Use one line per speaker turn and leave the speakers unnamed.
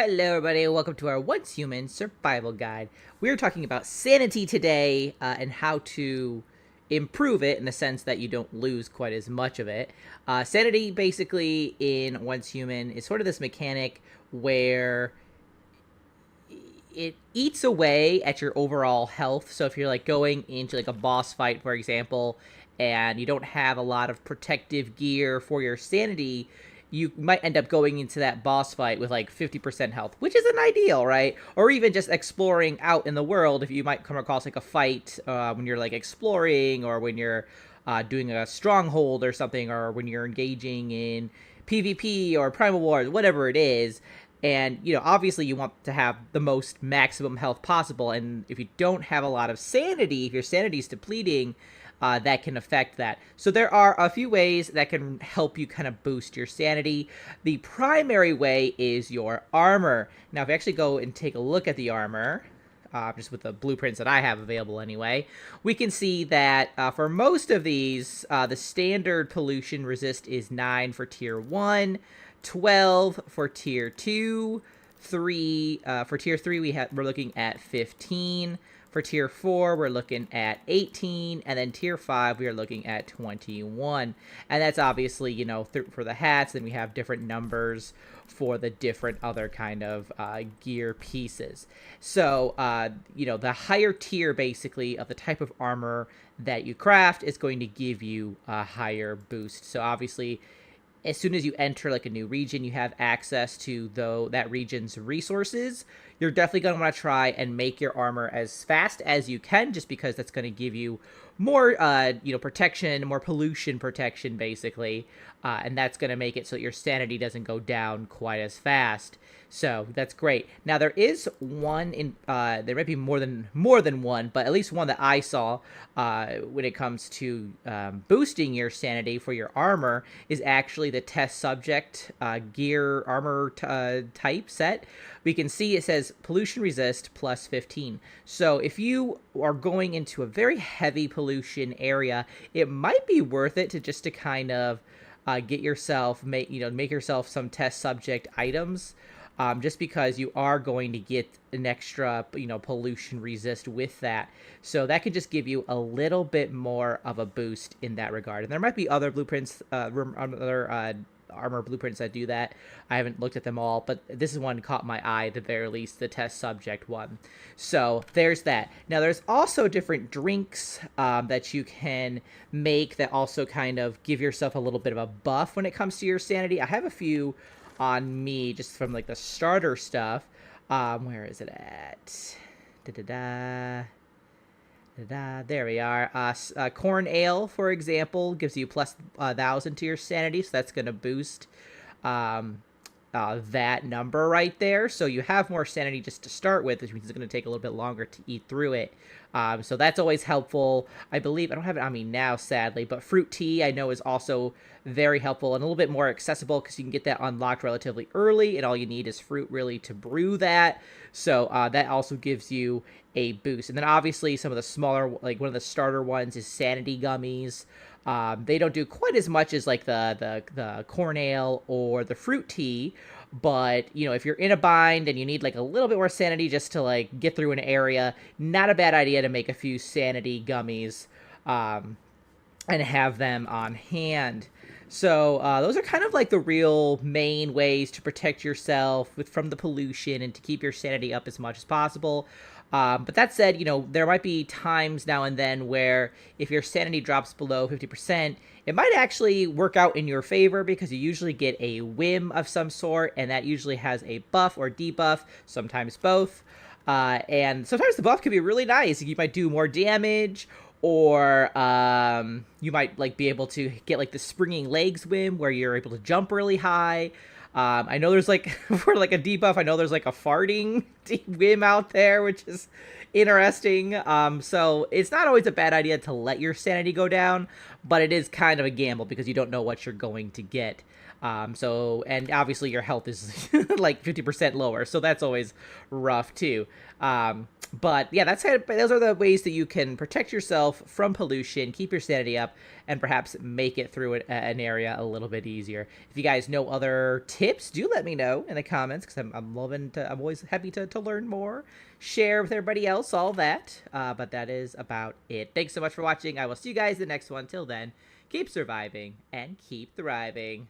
Hello everybody, welcome to our Once Human Survival Guide. We're talking about sanity today and how to improve it in the sense that you don't lose quite as much of it. Sanity basically in Once Human is sort of this mechanic where it eats away at your overall health. So if you're like going into like a boss fight, for example, and you don't have a lot of protective gear for your sanity, you might end up going into that boss fight with like 50% health, which isn't ideal, right? Or even just exploring out in the world, if you might come across like a fight when you're like exploring, or when you're doing a stronghold or something, or when you're engaging in PvP or Primal Wars, whatever it is. And, you know, obviously you want to have the most maximum health possible. And if you don't have a lot of sanity, if your sanity is depleting, that can affect that. So there are a few ways that can help you kind of boost your sanity. The primary way is your armor. Now, if you actually go and take a look at the armor, just with the blueprints that I have available anyway, we can see that for most of these, the standard pollution resist is 9 for tier 1, 12 for tier 2, 3 for tier 3 we're looking at 15. For tier 4, we're looking at 18, and then tier 5, we are looking at 21. And that's obviously, you know, for the hats, then we have different numbers for the different other kind of gear pieces. So, you know, the higher tier, basically, of the type of armor that you craft is going to give you a higher boost. So, obviously, as soon as you enter like a new region, you have access to that region's resources. You're definitely going to want to try and make your armor as fast as you can, just because that's going to give you more, you know, protection, more pollution protection, basically. And that's going to make it so that your sanity doesn't go down quite as fast. So that's great. Now there is one in, there might be more than one, but at least one that I saw when it comes to boosting your sanity for your armor is actually the test subject gear armor type set. We can see it says pollution resist plus 15. So if you are going into a very heavy pollution area, it might be worth it to kind of get yourself make yourself some test subject items. Just because you are going to get an extra, you know, pollution resist with that. So that could just give you a little bit more of a boost in that regard. And there might be other blueprints, armor blueprints that do that. I haven't looked at them all, but this is one caught my eye at the very least, the test subject one. So there's that. Now there's also different drinks that you can make that also kind of give yourself a little bit of a buff when it comes to your sanity. I have a few on me just from like the starter stuff. Where is it at? There we are. Corn ale, for example, gives you plus 1,000 to your sanity, so that's going to boost that number right there. So you have more sanity just to start with, which means it's going to take a little bit longer to eat through it. So that's always helpful. I believe, I don't have it on me now, sadly, but fruit tea I know is also very helpful and a little bit more accessible because you can get that unlocked relatively early, and all you need is fruit really to brew that. So that also gives you a boost. And then obviously some of the smaller, like one of the starter ones is sanity gummies. They don't do quite as much as like the corn ale or the fruit tea, but you know, if you're in a bind and you need like a little bit more sanity just to like get through an area, not a bad idea to make a few sanity gummies and have them on hand. So those are kind of like the real main ways to protect yourself from the pollution and to keep your sanity up as much as possible. But that said, you know, there might be times now and then where if your sanity drops below 50%, it might actually work out in your favor because you usually get a whim of some sort, and that usually has a buff or debuff, sometimes both. And sometimes the buff can be really nice. You might do more damage, or you might like be able to get like the springing legs whim where you're able to jump really high. I know there's like, for like a debuff, I know there's like a farting whim out there, which is interesting. So it's not always a bad idea to let your sanity go down, but it is kind of a gamble because you don't know what you're going to get. So, and obviously your health is like 50% lower, so that's always rough too. But yeah, those are the ways that you can protect yourself from pollution, keep your sanity up, and perhaps make it through an area a little bit easier. If you guys know other tips, do let me know in the comments, because I'm always happy to learn more, share with everybody else, all that. But that is about it. Thanks so much for watching. I will see you guys in the next one. Till then, keep surviving and keep thriving.